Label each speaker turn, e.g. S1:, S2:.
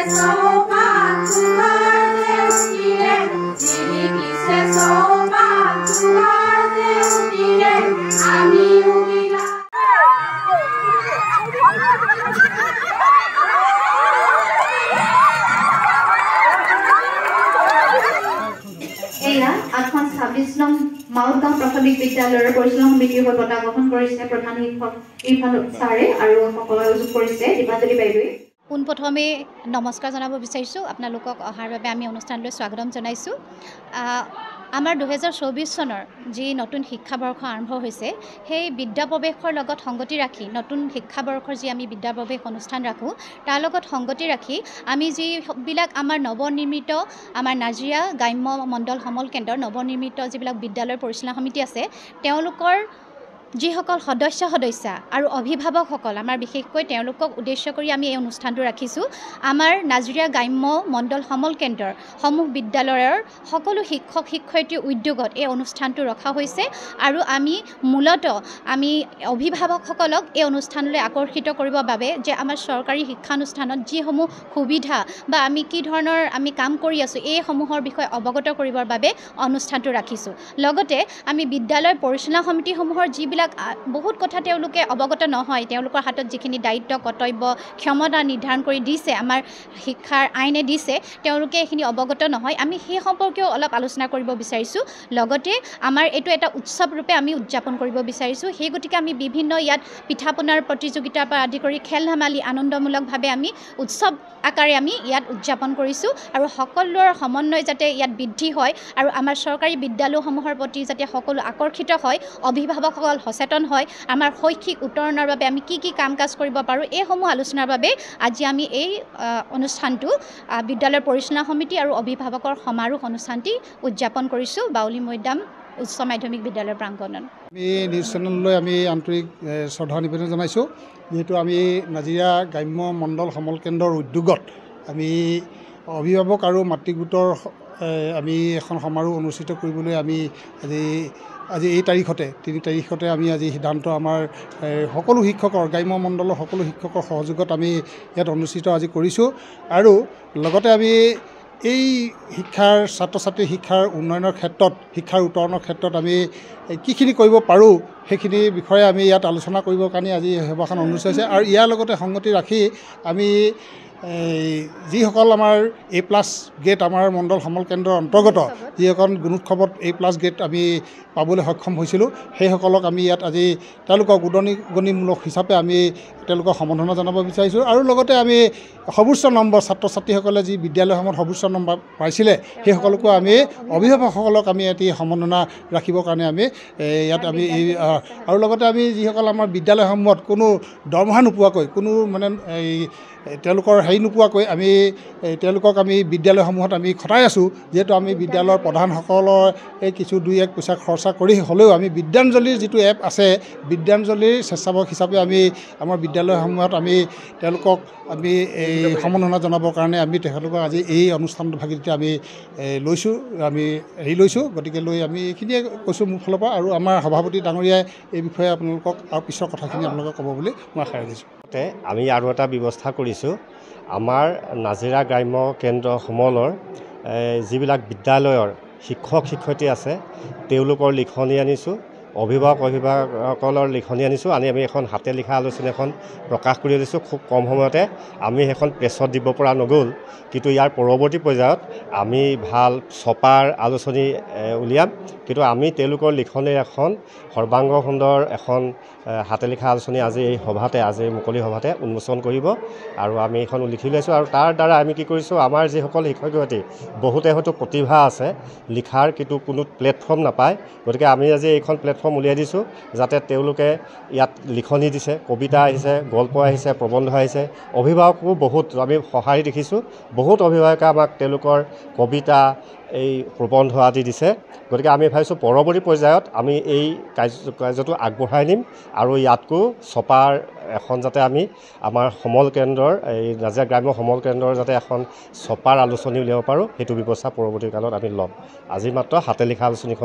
S1: আঠখন 26 নং মাউতগাঁও প্ৰাথমিক বিদ্যালয়ৰ পৰিচালনা সমিতিৰ হৈ বঁটা গ্ৰহণ কৰিছে প্ৰধান শিক্ষক ইৰফান ছাৰে আৰু সকলোৱে যোগ কৰিছে দীপাঞ্জলি বাইদেৱে।
S2: পোনপ্ৰথমে নমস্কাৰ জনাব বিচাৰিছোঁ আপোনালোকক অহাৰ বাবে আমি অনুষ্ঠানলৈ স্বাগতম জনাইছোঁ। আমাৰ 2024 চনৰ যি নতুন শিক্ষাবৰ্ষ আৰম্ভ হৈছে সেই বিদ্যাপ্ৰৱেশৰ লগত সংগতি ৰাখি নতুন শিক্ষাবৰ্ষৰ যি আমি বিদ্যাপ্ৰৱেশ অনুষ্ঠান ৰাখোঁ তাৰ লগত সংগতি ৰাখি আমি যিবিলাক আমাৰ নৱনিৰ্মিত আমাৰ নাজিৰা গ্ৰাম্য মণ্ডল সমল কেন্দ্ৰৰ নৱনিৰ্মিত যিবিলাক বিদ্যালয়ৰ পৰিচালনা সমিতি আছে তেওঁলোকৰ যিসকল সদস্যা আৰু অভিভাৱকসকল আমাৰ বিশেষকৈ তেওঁলোকক উদ্দেশ্য কৰি আমি এই অনুষ্ঠানটো ৰাখিছোঁ। আমাৰ নাজিৰা গ্ৰাম্য মণ্ডল সমল কেন্দ্ৰৰ সমূহ বিদ্যালয়ৰ সকলো শিক্ষক শিক্ষয়িত্ৰীৰ উদ্যোগত এই অনুষ্ঠানটো ৰখা হৈছে আৰু আমি মূলতঃ আমি অভিভাৱকসকলক এই অনুষ্ঠানলৈ আকৰ্ষিত কৰিবৰ বাবে যে আমাৰ চৰকাৰী শিক্ষানুষ্ঠানত যিসমূহ সুবিধা বা আমি কি ধৰণৰ আমি কাম কৰি আছোঁ এইসমূহৰ বিষয়ে অৱগত কৰিবৰ বাবে অনুষ্ঠানটো ৰাখিছোঁ। লগতে আমি বিদ্যালয় পৰিচালনা সমিতিসমূহৰ যিবিলাক বহুত কথা তেওঁলোকে অৱগত নহয়, তেওঁলোকৰ হাতত যিখিনি দায়িত্ব কৰ্তব্য ক্ষমতা নিৰ্ধাৰণ কৰি দিছে আমাৰ শিক্ষাৰ আইনে দিছে তেওঁলোকে এইখিনি অৱগত নহয়, আমি সেই সম্পৰ্কেও অলপ আলোচনা কৰিব বিচাৰিছোঁ। লগতে আমাৰ এইটো এটা উৎসৱ ৰূপে আমি উদযাপন কৰিব বিচাৰিছোঁ। সেই গতিকে আমি বিভিন্ন ইয়াত পিঠা পনাৰ প্ৰতিযোগিতাৰ পৰা আদি কৰি খেল ধেমালি আনন্দমূলকভাৱে আমি উৎসৱ আকাৰে আমি ইয়াত উদযাপন কৰিছোঁ আৰু সকলোৰে সমন্বয় যাতে ইয়াত বৃদ্ধি হয় আৰু আমাৰ চৰকাৰী বিদ্যালয়সমূহৰ প্ৰতি যাতে সকলো আকৰ্ষিত হয়, অভিভাৱকসকল সচেতন হয়, আমাৰ শৈক্ষিক উত্তৰণৰ বাবে আমি কি কাম কাজ কৰিব পাৰোঁ এইসমূহ আলোচনাৰ বাবে আজি আমি এই অনুষ্ঠানটো বিদ্যালয়ৰ পৰিচালনা সমিতি আৰু অভিভাৱকৰ সমাৰোহ অনুষ্ঠানটি উদযাপন কৰিছোঁ বাউলী মৈদাম উচ্চ মাধ্যমিক বিদ্যালয়ৰ প্ৰাংগণত।
S3: আমি নিউজ চেনেললৈ আমি আন্তৰিক শ্ৰদ্ধা নিবেদন জনাইছোঁ। যিহেতু আমি নাজিৰা গ্ৰাম্য মণ্ডল সমল কেন্দ্ৰৰ উদ্যোগত আমি অভিভাৱক আৰু মাতৃগোটৰ আমি এখন সমাৰোহ অনুষ্ঠিত কৰিবলৈ আমি আজি এই তাৰিখতে 3 তাৰিখতে আমি আজি সিদ্ধান্ত আমাৰ সকলো শিক্ষকৰ গ্ৰাম্য মণ্ডলৰ সকলো শিক্ষকৰ সহযোগত আমি ইয়াত অনুষ্ঠিত আজি কৰিছোঁ আৰু লগতে আমি এই শিক্ষাৰ ছাত্ৰ ছাত্ৰীৰ শিক্ষাৰ উন্নয়নৰ ক্ষেত্ৰত শিক্ষাৰ উত্তৰণৰ ক্ষেত্ৰত আমি কিখিনি কৰিব পাৰোঁ সেইখিনি বিষয়ে আমি ইয়াত আলোচনা কৰিবৰ কাৰণে আজি সভাখন অনুষ্ঠিত হৈছে আৰু ইয়াৰ লগতে সংগতি ৰাখি আমি যিসকল আমাৰ A+ গ্ৰেড আমাৰ মণ্ডল সমল কেন্দ্ৰৰ অন্তৰ্গত যিসকল গুণোৎসৱত A+ গ্ৰেড আমি পাবলৈ সক্ষম হৈছিলোঁ সেইসকলক আমি ইয়াত আজি তেওঁলোকক উদগনিমূলক হিচাপে আমি তেওঁলোকক সম্বৰ্ধনা জনাব বিচাৰিছোঁ আৰু লগতে আমি সৰ্বোচ্চ নম্বৰ ছাত্ৰ ছাত্ৰীসকলে যি বিদ্যালয়সমূহত সৰ্বোচ্চ নম্বৰ পাইছিলে সেইসকলকো আমি অভিভাৱকসকলক আমি এটি সম্বৰ্ধনা ৰাখিবৰ কাৰণে আমি ইয়াত আমি আৰু লগতে আমি যিসকল আমাৰ বিদ্যালয়সমূহত কোনো দৰমহা নোপোৱাকৈ কোনো মানে তেওঁলোকৰ হেৰি নোপোৱাকৈ আমি তেওঁলোকক আমি বিদ্যালয়সমূহত আমি খটাই আছোঁ। যিহেতু আমি বিদ্যালয়ৰ প্ৰধানসকলৰ এই কিছু 2-1 পইচা খৰচা কৰি হ'লেও আমি বিদ্যাঞ্জলিৰ যিটো এপ আছে বিদ্যাঞ্জলিৰ স্বেচ্ছাসেৱক হিচাপে আমি আমাৰ বিদ্যালয়সমূহত আমি তেওঁলোকক আমি এই সম্বৰ্ধনা জনাবৰ কাৰণে আমি তেখেতলোকক আজি এই অনুষ্ঠানটো ভাগিতে আমি লৈছোঁ। গতিকে লৈ আমি এইখিনিয়ে কৈছোঁ মোৰ ফালৰ পৰা আৰু আমাৰ সভাপতি ডাঙৰীয়াই এই বিষয়ে আপোনালোকক আৰু পিছৰ কথাখিনি আপোনালোকক ক'ব বুলি মই আশা ৰাখিছোঁ।
S4: আমি আৰু এটা ব্যৱস্থা কৰিছোঁ আমাৰ নাজিৰা গ্ৰাম্য কেন্দ্ৰ সমলৰ যিবিলাক বিদ্যালয়ৰ শিক্ষক শিক্ষয়িত্ৰী আছে তেওঁলোকৰ লিখনি আনিছোঁ, অভিভাৱকসকলৰ লিখনি আনিছোঁ, আমি এখন হাতে লিখা আলোচনী এখন প্ৰকাশ কৰি দিছোঁ। খুব কম সময়তে আমি সেইখন প্ৰেছত দিব পৰা নগ'ল, কিন্তু ইয়াৰ পৰৱৰ্তী পৰ্যায়ত আমি ভাল ছপাৰ আলোচনী উলিয়াম। কিন্তু আমি তেওঁলোকৰ লিখনিৰ এখন সৰ্বাংগ সুন্দৰ এখন হাতে লিখা আলোচনী আজি এই সভাতে আজি মুকলি সভাতে উন্মোচন কৰিব আৰু আমি এইখন লিখি লৈছোঁ আৰু তাৰ দ্বাৰা আমি কি কৰিছোঁ আমাৰ যিসকল শিক্ষক শিক্ষয়িত্ৰী বহুতে হয়তো প্ৰতিভা আছে লিখাৰ কিন্তু কোনো প্লেটফৰ্ম নাপায়, গতিকে আমি আজি এইখন প্লেটফৰ্ম উলিয়াই দিছোঁ যাতে তেওঁলোকে ইয়াত লিখনি দিছে, কবিতা আহিছে, গল্প আহিছে, প্ৰবন্ধ আহিছে, অভিভাৱকো বহুত আমি সঁহাৰি দেখিছোঁ, বহুত অভিভাৱকে আমাক তেওঁলোকৰ কবিতা এই প্ৰবন্ধ আদি দিছে। গতিকে আমি ভাবিছোঁ পৰৱৰ্তী পৰ্যায়ত আমি এই কাৰ্যটো আগবঢ়াই নিম আৰু ইয়াতকো ছপাৰ এখন যাতে আমি আমাৰ সমল কেন্দ্ৰৰ এই নাজিৰা গ্ৰাম্য সমল কেন্দ্ৰৰ যাতে এখন ছপাৰ আলোচনী উলিয়াব পাৰোঁ সেইটো ব্যৱস্থা পৰৱৰ্তী কালত আমি ল'ম। আজি মাত্ৰ হাতে লিখা আলোচনীখন